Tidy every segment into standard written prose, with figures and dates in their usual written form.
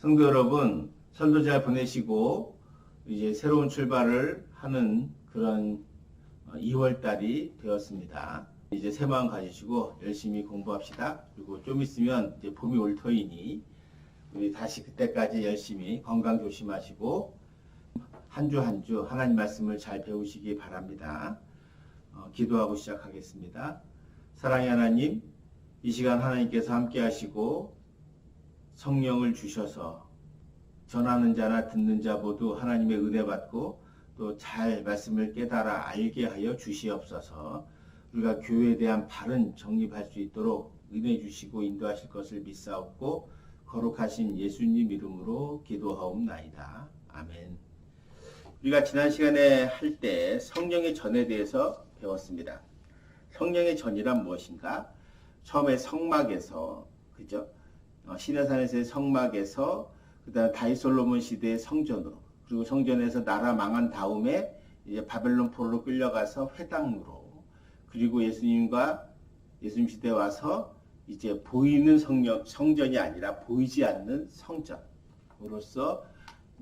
성도 여러분, 설도 잘 보내시고 이제 새로운 출발을 하는 그런 2월 달이 되었습니다. 이제 새 마음 가지시고 열심히 공부합시다. 그리고 좀 있으면 이제 봄이 올 터이니 우리 다시 그때까지 열심히 건강 조심하시고 한 주 한 주 하나님 말씀을 잘 배우시기 바랍니다. 기도하고 시작하겠습니다. 사랑의 하나님, 이 시간 하나님께서 함께 하시고 성령을 주셔서 전하는 자나 듣는 자 모두 하나님의 은혜 받고 또 잘 말씀을 깨달아 알게 하여 주시옵소서. 우리가 교회에 대한 바른 정립할 수 있도록 은혜 주시고 인도하실 것을 믿사옵고 거룩하신 예수님 이름으로 기도하옵나이다. 아멘. 우리가 지난 시간에 할 때 성령의 전에 대해서 배웠습니다. 성령의 전이란 무엇인가? 처음에 성막에서, 그죠? 시내산에서의 성막에서, 그 다음 다윗 솔로몬 시대의 성전으로, 그리고 성전에서 나라 망한 다음에 이제 바벨론 포로로 끌려가서 회당으로, 그리고 예수님 시대에 와서 이제 보이는 성전이 아니라 보이지 않는 성전으로서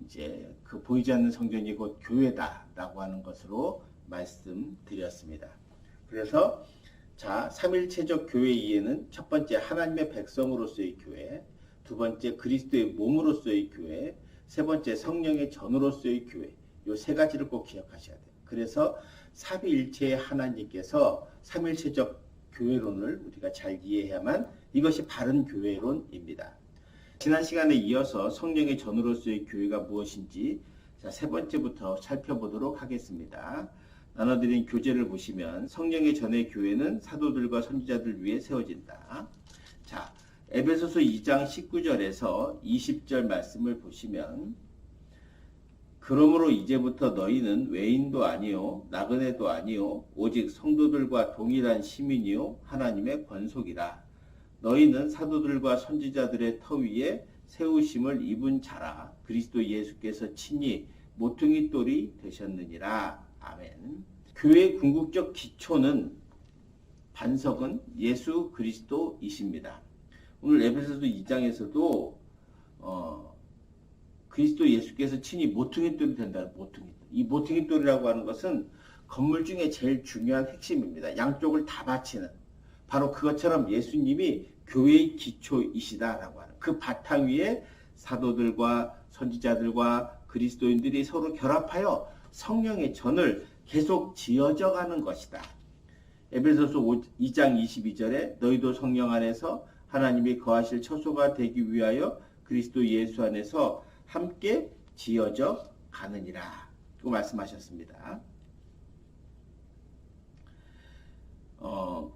이제 그 보이지 않는 성전이 곧 교회다라고 하는 것으로 말씀드렸습니다. 그래서 자, 삼일체적 교회 이해는 첫 번째 하나님의 백성으로서의 교회, 두 번째 그리스도의 몸으로서의 교회, 세 번째 성령의 전으로서의 교회, 요 세 가지를 꼭 기억하셔야 돼요. 그래서 삼위일체의 하나님께서 삼일체적 교회론을 우리가 잘 이해해야만 이것이 바른 교회론입니다. 지난 시간에 이어서 성령의 전으로서의 교회가 무엇인지 자, 세 번째부터 살펴보도록 하겠습니다. 나눠드린 교재를 보시면 성령의 전의 교회는 사도들과 선지자들 위해 세워진다. 자, 에베소서 2장 19절에서 20절 말씀을 보시면 그러므로 이제부터 너희는 외인도 아니요 나그네도 아니요 오직 성도들과 동일한 시민이요 하나님의 권속이라. 너희는 사도들과 선지자들의 터 위에 세우심을 입은 자라. 그리스도 예수께서 친히 모퉁이 돌이 되셨느니라. 아멘. 교회의 궁극적 기초는 반석은 예수 그리스도이십니다. 오늘 에베소서 2장에서도 그리스도 예수께서 친히 모퉁이 돌이 된다. 이 모퉁이 돌이라고 하는 것은 건물 중에 제일 중요한 핵심입니다. 양쪽을 다 받치는 바로 그것처럼 예수님이 교회의 기초이시다라고 하는 그 바탕 위에 사도들과 선지자들과 그리스도인들이 서로 결합하여 성령의 전을 계속 지어져 가는 것이다. 에베소서 2장 22절에 너희도 성령 안에서 하나님이 거하실 처소가 되기 위하여 그리스도 예수 안에서 함께 지어져 가느니라. 그 말씀하셨습니다.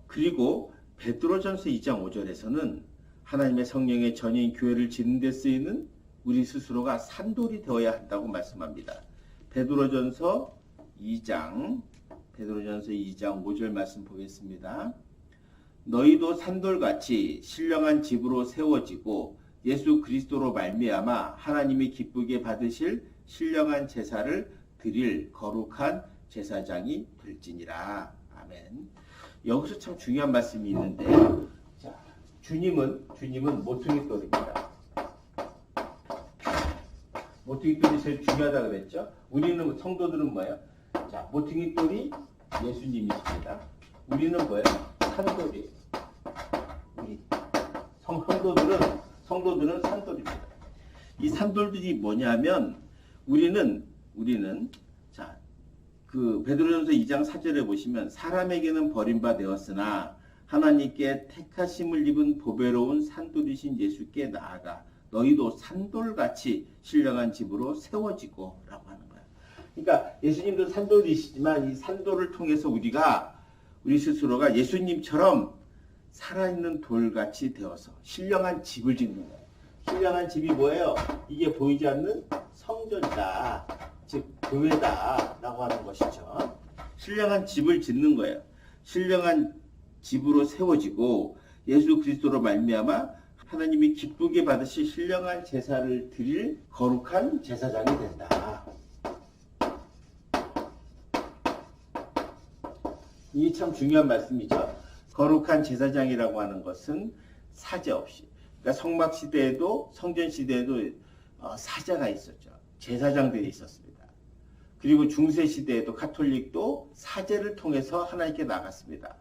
그리고 베드로전서 2장 5절에서는 하나님의 성령의 전인 교회를 짓는 데 쓰이는 우리 스스로가 산돌이 되어야 한다고 말씀합니다. 베드로전서 2장 5절 말씀 보겠습니다. 너희도 산돌같이 신령한 집으로 세워지고 예수 그리스도로 말미암아 하나님이 기쁘게 받으실 신령한 제사를 드릴 거룩한 제사장이 될지니라. 아멘. 여기서 참 중요한 말씀이 있는데, 자, 주님은 모퉁이 돌입니다. 모퉁이 돌이 제일 중요하다 그랬죠? 우리는 성도들은 뭐예요? 자, 모퉁이 돌이 예수님이십니다. 우리는 뭐예요? 산돌이에요. 우리 성도들은 산돌입니다. 이 산돌들이 뭐냐면 우리는 자, 그 베드로전서 2장 4절에 보시면 사람에게는 버림받았으나 하나님께 택하심을 입은 보배로운 산돌이신 예수께 나아가 너희도 산돌같이 신령한 집으로 세워지고 라고 하는 거예요. 그러니까 예수님도 산돌이시지만 이 산돌을 통해서 우리 스스로가 예수님처럼 살아있는 돌같이 되어서 신령한 집을 짓는 거예요. 신령한 집이 뭐예요? 이게 보이지 않는 성전이다. 즉 교회다 라고 하는 것이죠. 신령한 집을 짓는 거예요. 신령한 집으로 세워지고 예수 그리스도로 말미암아 하나님이 기쁘게 받으실 신령한 제사를 드릴 거룩한 제사장이 된다. 이게 참 중요한 말씀이죠. 거룩한 제사장이라고 하는 것은 사제 없이, 그러니까 성막 시대에도 성전 시대에도 사제가 있었죠. 제사장들이 있었습니다. 그리고 중세 시대에도 가톨릭도 사제를 통해서 하나님께 나갔습니다.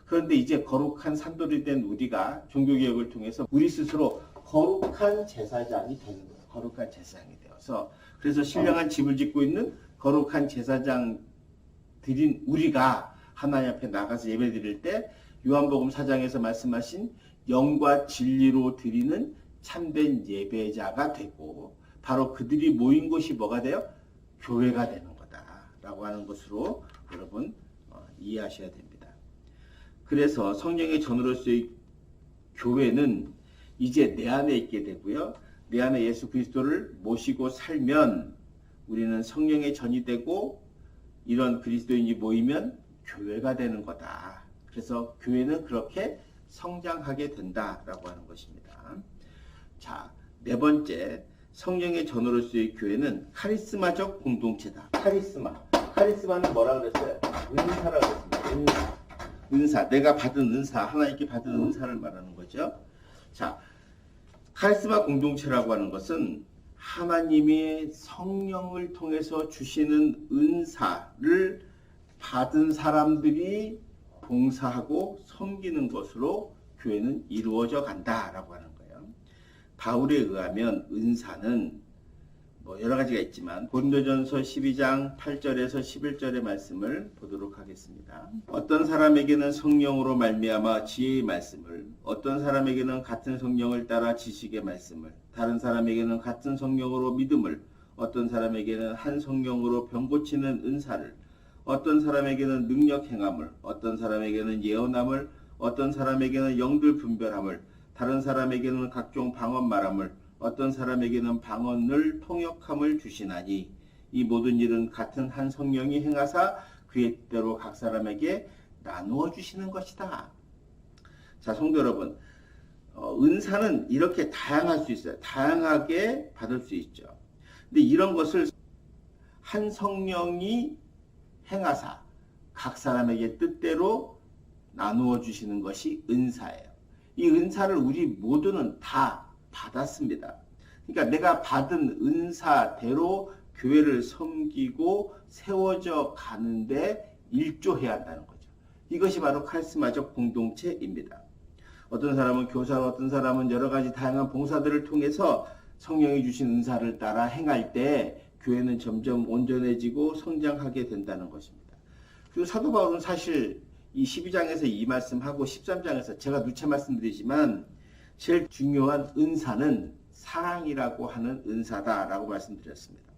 그런데 이제 거룩한 산돌이 된 우리가 종교개혁을 통해서 우리 스스로 거룩한 제사장이 되는 거예요. 거룩한 제사장이 되어서 그래서 신령한 집을 짓고 있는 거룩한 제사장 드린 우리가 하나님 앞에 나가서 예배 드릴 때 요한복음 4장에서 말씀하신 영과 진리로 드리는 참된 예배자가 되고 바로 그들이 모인 곳이 뭐가 돼요? 교회가 되는 거다라고 하는 것으로 여러분 이해하셔야 됩니다. 그래서 성령의 전으로서의 교회는 이제 내 안에 있게 되고요. 내 안에 예수 그리스도를 모시고 살면 우리는 성령의 전이 되고 이런 그리스도인이 모이면 교회가 되는 거다. 그래서 교회는 그렇게 성장하게 된다라고 하는 것입니다. 자, 네 번째, 성령의 전으로서의 교회는 카리스마적 공동체다. 카리스마는 뭐라 그랬어요? 은사라고 했습니다. 은사. 내가 받은 은사, 하나님께 받은 은사를 말하는 거죠. 자, 카리스마 공동체라고 하는 것은 하나님의 성령을 통해서 주시는 은사를 받은 사람들이 봉사하고 섬기는 것으로 교회는 이루어져 간다라고 하는 거예요. 바울에 의하면 은사는 여러 가지가 있지만 고린도전서 12장 8절에서 11절의 말씀을 보도록 하겠습니다. 어떤 사람에게는 성령으로 말미암아 지혜의 말씀을, 어떤 사람에게는 같은 성령을 따라 지식의 말씀을, 다른 사람에게는 같은 성령으로 믿음을, 어떤 사람에게는 한 성령으로 병 고치는 은사를, 어떤 사람에게는 능력 행함을, 어떤 사람에게는 예언함을, 어떤 사람에게는 영들 분별함을, 다른 사람에게는 각종 방언 말함을, 어떤 사람에게는 방언을 통역함을 주시나니 이 모든 일은 같은 한 성령이 행하사 그의 뜻대로 각 사람에게 나누어 주시는 것이다. 자, 성도 여러분, 은사는 이렇게 다양할 수 있어요. 다양하게 받을 수 있죠. 근데 이런 것을 한 성령이 행하사 각 사람에게 뜻대로 나누어 주시는 것이 은사예요. 이 은사를 우리 모두는 다 받았습니다. 그러니까 내가 받은 은사대로 교회를 섬기고 세워져 가는데 일조해야 한다는 거죠. 이것이 바로 카리스마적 공동체입니다. 어떤 사람은 교사로, 어떤 사람은 여러 가지 다양한 봉사들을 통해서 성령이 주신 은사를 따라 행할 때 교회는 점점 온전해지고 성장하게 된다는 것입니다. 그리고 사도 바울은 사실 이 12장에서 이 말씀하고 13장에서 제가 누차 말씀드리지만 제일 중요한 은사는 사랑이라고 하는 은사다라고 말씀드렸습니다.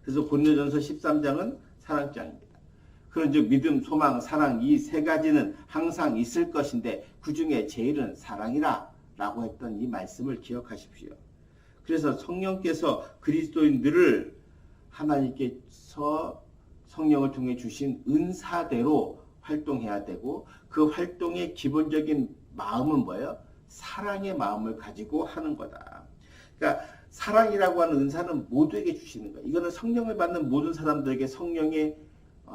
그래서 고린도전서 13장은 사랑장입니다. 그런즉 믿음, 소망, 사랑 이 세 가지는 항상 있을 것인데 그 중에 제일은 사랑이라 라고 했던 이 말씀을 기억하십시오. 그래서 성령께서 그리스도인들을 하나님께서 성령을 통해 주신 은사대로 활동해야 되고 그 활동의 기본적인 마음은 뭐예요? 사랑의 마음을 가지고 하는 거다. 그러니까 사랑이라고 하는 은사는 모두에게 주시는 거예요. 이거는 성령을 받는 모든 사람들에게 성령의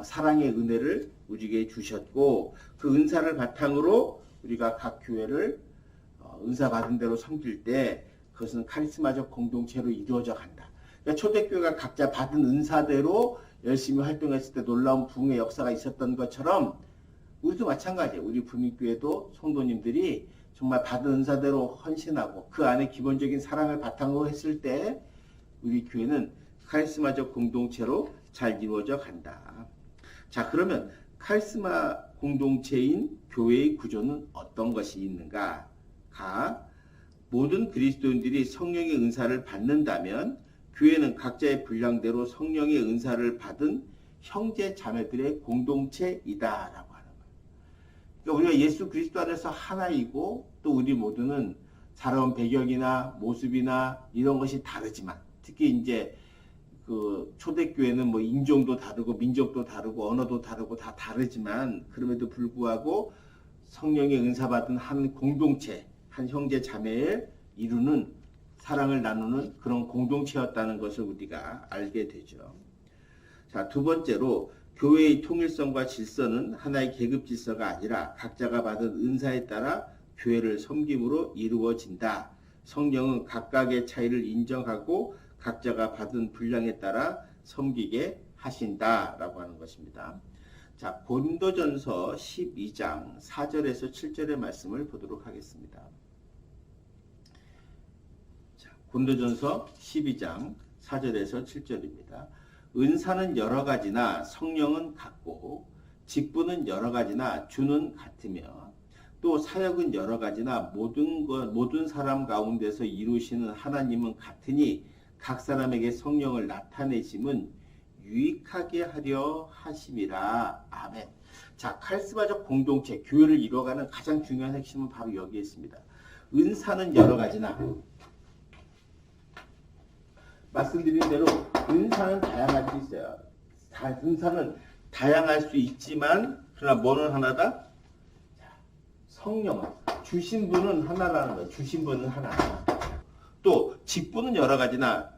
사랑의 은혜를 우리에게 주셨고 그 은사를 바탕으로 우리가 각 교회를 은사 받은 대로 섬길 때 그것은 카리스마적 공동체로 이루어져 간다. 그러니까 초대교회가 각자 받은 은사대로 열심히 활동했을 때 놀라운 부흥의 역사가 있었던 것처럼 우리도 마찬가지예요. 우리 부민교회도 성도님들이 정말 받은 은사대로 헌신하고 그 안에 기본적인 사랑을 바탕으로 했을 때 우리 교회는 카리스마적 공동체로 잘 이루어져 간다. 자, 그러면 카리스마 공동체인 교회의 구조는 어떤 것이 있는가? 모든 그리스도인들이 성령의 은사를 받는다면 교회는 각자의 분량대로 성령의 은사를 받은 형제 자매들의 공동체이다라고 하는 거예요. 그러니까 우리가 예수 그리스도 안에서 하나이고 또 우리 모두는 살아온 배경이나 모습이나 이런 것이 다르지만 특히 이제 그 초대교회는 뭐 인종도 다르고 민족도 다르고 언어도 다르고 다 다르지만 그럼에도 불구하고 성령의 은사 받은 한 공동체, 한 형제 자매를 이루는 사랑을 나누는 그런 공동체였다는 것을 우리가 알게 되죠. 자, 두 번째로 교회의 통일성과 질서는 하나의 계급 질서가 아니라 각자가 받은 은사에 따라 교회를 섬김으로 이루어진다. 성령은 각각의 차이를 인정하고 각자가 받은 분량에 따라 섬기게 하신다라고 하는 것입니다. 자, 고린도전서 12장 4절에서 7절의 말씀을 보도록 하겠습니다. 자, 고린도전서 12장 4절에서 7절입니다. 은사는 여러 가지나 성령은 같고 직분은 여러 가지나 주는 같으며 또 사역은 여러 가지나 모든 사람 가운데서 이루시는 하나님은 같으니 각 사람에게 성령을 나타내심은 유익하게 하려 하심이라. 아멘. 자, 카리스마적 공동체, 교회를 이루어가는 가장 중요한 핵심은 바로 여기에 있습니다. 은사는 여러 가지나, 말씀드린 대로 은사는 다양할 수 있어요. 은사는 다양할 수 있지만 그러나 뭐는 하나다? 성령은 주신 분은 하나라는 거예요. 주신 분은 하나. 또 직분은 여러 가지나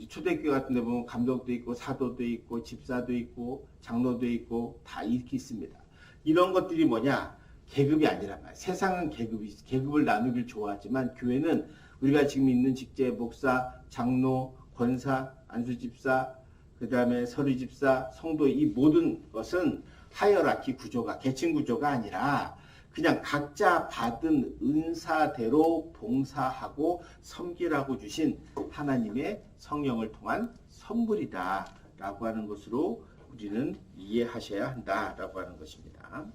초대교회 같은 데 보면 감독도 있고 사도도 있고 집사도 있고 장로도 있고 다 이렇게 있습니다. 이런 것들이 뭐냐? 계급이 아니란 말이에요. 세상은 계급을 나누길 좋아하지만 교회는 우리가 지금 있는 직제 목사, 장로, 권사, 안수집사, 그 다음에 서류집사, 성도 이 모든 것은 하이어라키 구조가 계층 구조가 아니라 그냥 각자 받은 은사대로 봉사하고 섬기라고 주신 하나님의 성령을 통한 선물이다 라고 하는 것으로 우리는 이해하셔야 한다라고 하는 것입니다.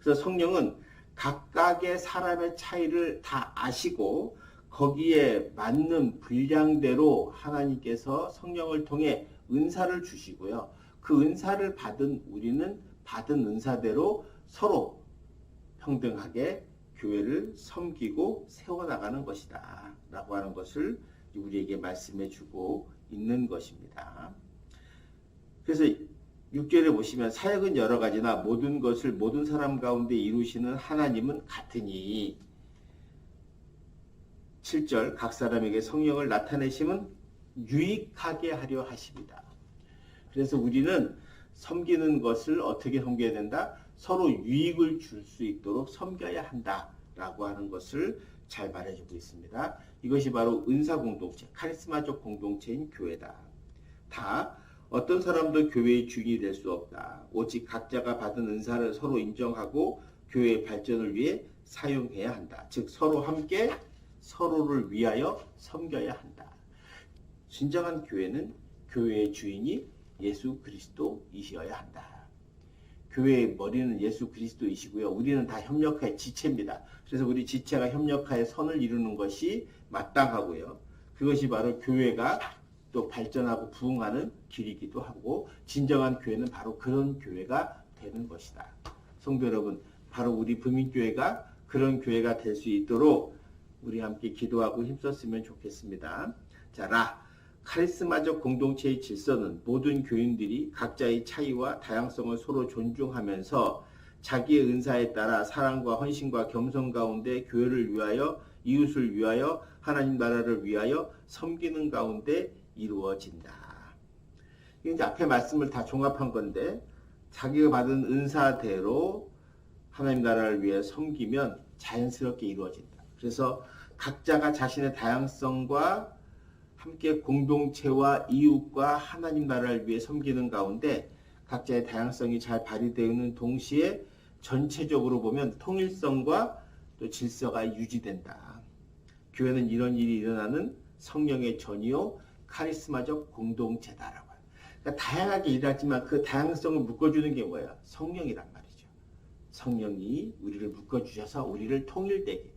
그래서 성령은 각각의 사람의 차이를 다 아시고 거기에 맞는 분량대로 하나님께서 성령을 통해 은사를 주시고요. 그 은사를 받은 우리는 받은 은사대로 서로 평등하게 교회를 섬기고 세워나가는 것이다 라고 하는 것을 우리에게 말씀해 주고 있는 것입니다. 그래서 6절에 보시면 사역은 여러 가지나 모든 것을 모든 사람 가운데 이루시는 하나님은 같으니 7절 각 사람에게 성령을 나타내심은 유익하게 하려 하십니다. 그래서 우리는 섬기는 것을 어떻게 섬겨야 된다? 서로 유익을 줄 수 있도록 섬겨야 한다라고 하는 것을 잘 말해주고 있습니다. 이것이 바로 은사 공동체, 카리스마적 공동체인 교회다. 다 어떤 사람도 교회의 주인이 될 수 없다. 오직 각자가 받은 은사를 서로 인정하고 교회의 발전을 위해 사용해야 한다. 즉 서로 함께 서로를 위하여 섬겨야 한다. 진정한 교회는 교회의 주인이 예수 그리스도이셔야 한다. 교회의 머리는 예수 그리스도이시고요. 우리는 다 협력하여 지체입니다. 그래서 우리 지체가 협력하여 선을 이루는 것이 마땅하고요. 그것이 바로 교회가 또 발전하고 부흥하는 길이기도 하고 진정한 교회는 바로 그런 교회가 되는 것이다. 성도 여러분, 바로 우리 부민교회가 그런 교회가 될 수 있도록 우리 함께 기도하고 힘썼으면 좋겠습니다. 자, 카리스마적 공동체의 질서는 모든 교인들이 각자의 차이와 다양성을 서로 존중하면서 자기의 은사에 따라 사랑과 헌신과 겸손 가운데 교회를 위하여 이웃을 위하여 하나님 나라를 위하여 섬기는 가운데 이루어진다. 이제 앞에 말씀을 다 종합한 건데 자기가 받은 은사대로 하나님 나라를 위해 섬기면 자연스럽게 이루어진다. 그래서 각자가 자신의 다양성과 함께 공동체와 이웃과 하나님 나라를 위해 섬기는 가운데 각자의 다양성이 잘 발휘되는 동시에 전체적으로 보면 통일성과 또 질서가 유지된다. 교회는 이런 일이 일어나는 성령의 전이요 카리스마적 공동체다라고 해요. 그러니까 다양하게 일하지만 그 다양성을 묶어주는 게 뭐예요? 성령이란 말이죠. 성령이 우리를 묶어주셔서 우리를 통일되게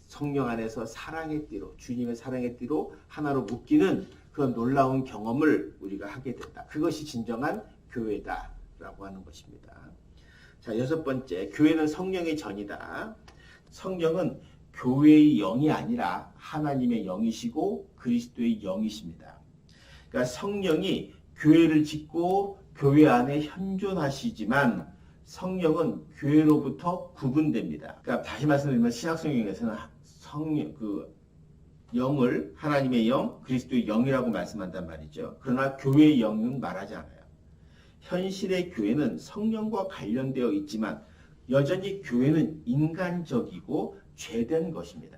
성령 안에서 사랑의 띠로 주님의 사랑의 띠로 하나로 묶이는 그런 놀라운 경험을 우리가 하게 된다. 그것이 진정한 교회다라고 하는 것입니다. 자, 6번째, 교회는 성령의 전이다. 성령은 교회의 영이 아니라 하나님의 영이시고 그리스도의 영이십니다. 그러니까 성령이 교회를 짓고 교회 안에 현존하시지만 성령은 교회로부터 구분됩니다. 그러니까 다시 말씀드리면 신약성경에서는 성령, 영을 하나님의 영, 그리스도의 영이라고 말씀한단 말이죠. 그러나 교회의 영은 말하지 않아요. 현실의 교회는 성령과 관련되어 있지만 여전히 교회는 인간적이고 죄된 것입니다.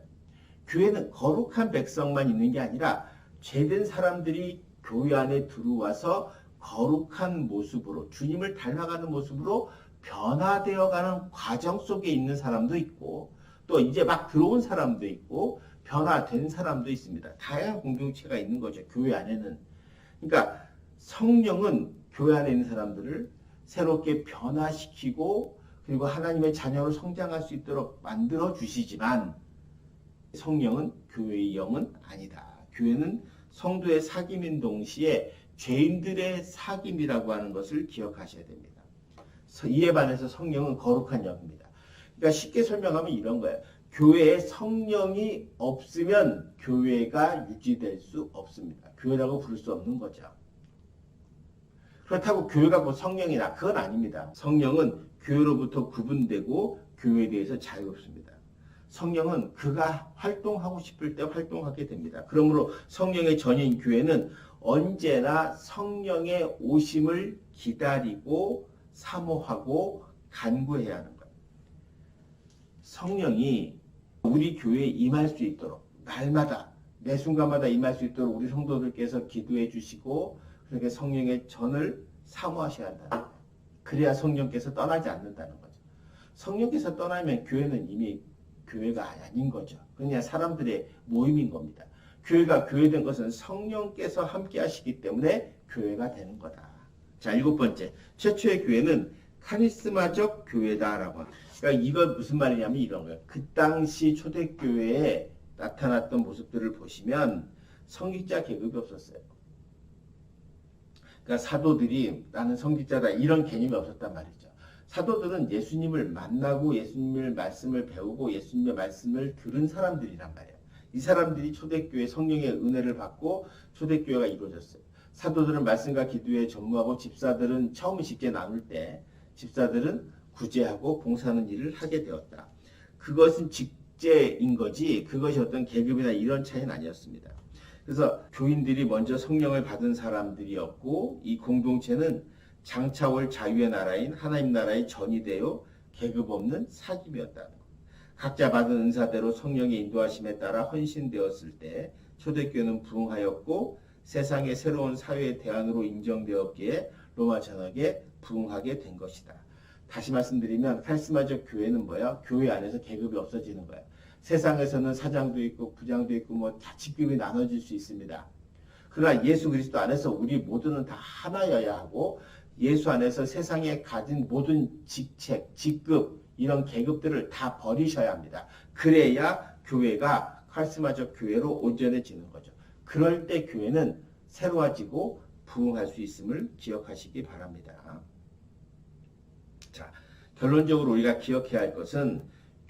교회는 거룩한 백성만 있는 게 아니라 죄된 사람들이 교회 안에 들어와서 거룩한 모습으로 주님을 닮아가는 모습으로 변화되어가는 과정 속에 있는 사람도 있고 또 이제 막 들어온 사람도 있고 변화된 사람도 있습니다. 다양한 공동체가 있는 거죠. 교회 안에는. 그러니까 성령은 교회 안에 있는 사람들을 새롭게 변화시키고 그리고 하나님의 자녀로 성장할 수 있도록 만들어 주시지만 성령은 교회의 영은 아니다. 교회는 성도의 사귐인 동시에 죄인들의 사귐이라고 하는 것을 기억하셔야 됩니다. 이에 반해서 성령은 거룩한 영입니다. 그러니까 쉽게 설명하면 이런 거예요. 교회에 성령이 없으면 교회가 유지될 수 없습니다. 교회라고 부를 수 없는 거죠. 그렇다고 교회가 뭐 성령이나 그건 아닙니다. 성령은 교회로부터 구분되고 교회에 대해서 자유롭습니다. 성령은 그가 활동하고 싶을 때 활동하게 됩니다. 그러므로 성령의 전인 교회는 언제나 성령의 오심을 기다리고 사모하고 간구해야 하는 거예요. 성령이 우리 교회에 임할 수 있도록 날마다 매 순간마다 임할 수 있도록 우리 성도들께서 기도해 주시고 그렇게 성령의 전을 사모하셔야 한다는 거예요. 그래야 성령께서 떠나지 않는다는 거죠. 성령께서 떠나면 교회는 이미 교회가 아닌 거죠. 그냥 사람들의 모임인 겁니다. 교회가 교회된 것은 성령께서 함께 하시기 때문에 교회가 되는 거다. 자, 7번째. 최초의 교회는 카리스마적 교회다라고 합니다. 그러니까 이건 무슨 말이냐면 이런 거예요. 그 당시 초대교회에 나타났던 모습들을 보시면 성직자 계급이 없었어요. 그러니까 사도들이 나는 성직자다 이런 개념이 없었단 말이죠. 사도들은 예수님을 만나고 예수님의 말씀을 배우고 예수님의 말씀을 들은 사람들이란 말이에요. 이 사람들이 초대교회 성령의 은혜를 받고 초대교회가 이루어졌어요. 사도들은 말씀과 기도에 전무하고 집사들은 처음 식제 나눌 때 집사들은 구제하고 봉사하는 일을 하게 되었다. 그것은 직제인 거지 그것이 어떤 계급이나 이런 차이는 아니었습니다. 그래서 교인들이 먼저 성령을 받은 사람들이었고 이 공동체는 장차 올 자유의 나라인 하나님 나라의 전이 되어 계급 없는 사귐이었다는 것. 각자 받은 은사대로 성령의 인도하심에 따라 헌신되었을 때 초대교회는 부흥하였고 세상의 새로운 사회의 대안으로 인정되었기에 로마 전역에 부흥하게 된 것이다. 다시 말씀드리면 카리스마적 교회는 뭐야? 교회 안에서 계급이 없어지는 거야. 세상에서는 사장도 있고 부장도 있고 뭐 다 직급이 나눠질 수 있습니다. 그러나 예수 그리스도 안에서 우리 모두는 다 하나여야 하고 예수 안에서 세상에 가진 모든 직책, 직급 이런 계급들을 다 버리셔야 합니다. 그래야 교회가 카리스마적 교회로 온전해지는 거죠. 그럴 때 교회는 새로워지고 부흥할 수 있음을 기억하시기 바랍니다. 자, 결론적으로 우리가 기억해야 할 것은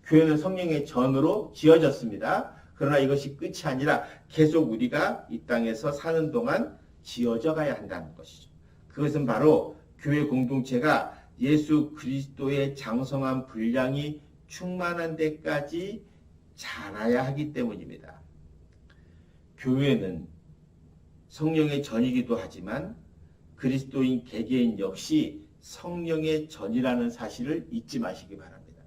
교회는 성령의 전으로 지어졌습니다. 그러나 이것이 끝이 아니라 계속 우리가 이 땅에서 사는 동안 지어져 가야 한다는 것이죠. 그것은 바로 교회 공동체가 예수 그리스도의 장성한 분량이 충만한 데까지 자라야 하기 때문입니다. 교회는 성령의 전이기도 하지만 그리스도인 개개인 역시 성령의 전이라는 사실을 잊지 마시기 바랍니다.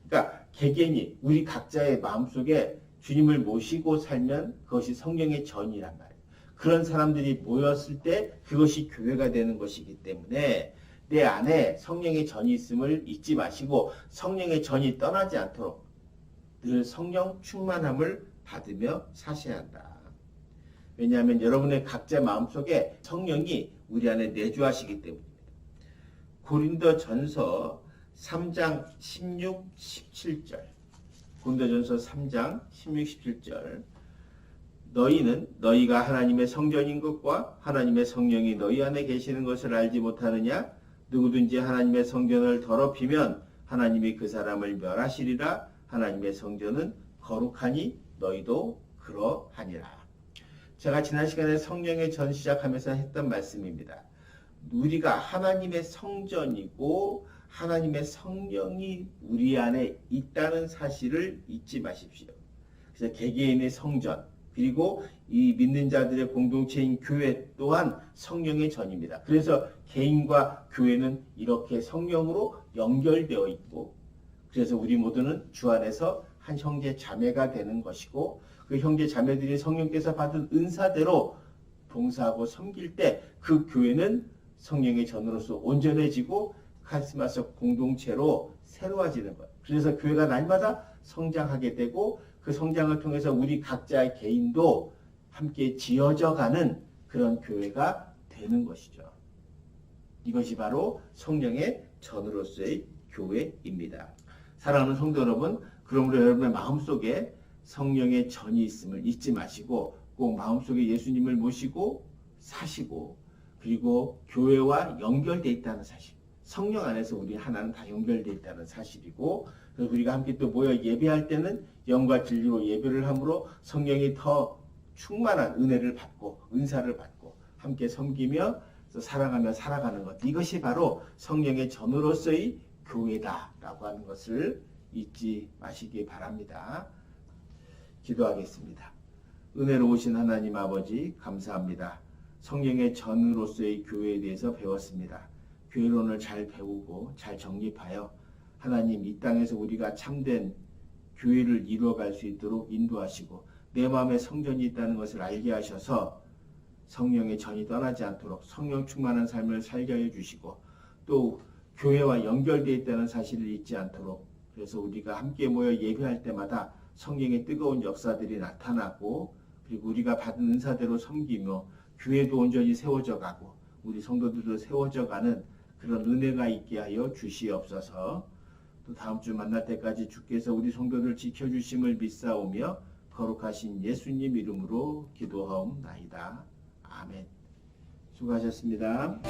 그러니까 개개인이 우리 각자의 마음속에 주님을 모시고 살면 그것이 성령의 전이란 말이에요. 그런 사람들이 모였을 때 그것이 교회가 되는 것이기 때문에 내 안에 성령의 전이 있음을 잊지 마시고 성령의 전이 떠나지 않도록 늘 성령 충만함을 받으며 사셔야 한다. 왜냐하면 여러분의 각자 마음속에 성령이 우리 안에 내주하시기 때문입니다. 고린도전서 3장 16, 17절 고린도전서 3장 16, 17절 너희는 너희가 하나님의 성전인 것과 하나님의 성령이 너희 안에 계시는 것을 알지 못하느냐? 누구든지 하나님의 성전을 더럽히면 하나님이 그 사람을 멸하시리라. 하나님의 성전은 거룩하니 너희도 그러하니라. 제가 지난 시간에 성령의 전 시작하면서 했던 말씀입니다. 우리가 하나님의 성전이고 하나님의 성령이 우리 안에 있다는 사실을 잊지 마십시오. 그래서 개개인의 성전 그리고 이 믿는 자들의 공동체인 교회 또한 성령의 전입니다. 그래서 개인과 교회는 이렇게 성령으로 연결되어 있고 그래서 우리 모두는 주 안에서 한 형제 자매가 되는 것이고 그 형제 자매들이 성령께서 받은 은사대로 봉사하고 섬길 때 그 교회는 성령의 전으로서 온전해지고 카리스마적 공동체로 새로워지는 거예요. 그래서 교회가 날마다 성장하게 되고 그 성장을 통해서 우리 각자의 개인도 함께 지어져 가는 그런 교회가 되는 것이죠. 이것이 바로 성령의 전으로서의 교회입니다. 사랑하는 성도 여러분, 그러므로 여러분의 마음속에 성령의 전이 있음을 잊지 마시고 꼭 마음속에 예수님을 모시고 사시고 그리고 교회와 연결되어 있다는 사실, 성령 안에서 우리 하나는 다 연결되어 있다는 사실이고 그래서 우리가 함께 또 모여 예배할 때는 영과 진리로 예배를 함으로 성령이 더 충만한 은혜를 받고 은사를 받고 함께 섬기며 사랑하며 살아가는 것, 이것이 바로 성령의 전으로서의 교회다라고 하는 것을 잊지 마시기 바랍니다. 기도하겠습니다. 은혜로우신 하나님 아버지 감사합니다. 성령의 전으로서의 교회에 대해서 배웠습니다. 교회론을 잘 배우고 잘 정립하여 하나님 이 땅에서 우리가 참된 교회를 이루어갈 수 있도록 인도하시고 내 마음에 성전이 있다는 것을 알게 하셔서 성령의 전이 떠나지 않도록 성령 충만한 삶을 살게 해주시고 또 교회와 연결되어 있다는 사실을 잊지 않도록 그래서 우리가 함께 모여 예배할 때마다 성령의 뜨거운 역사들이 나타나고 그리고 우리가 받은 은사대로 섬기며 교회도 온전히 세워져 가고 우리 성도들도 세워져 가는 그런 은혜가 있게 하여 주시옵소서. 또 다음 주 만날 때까지 주께서 우리 성도들 지켜주심을 믿사오며 거룩하신 예수님 이름으로 기도하옵나이다. 아멘. 수고하셨습니다.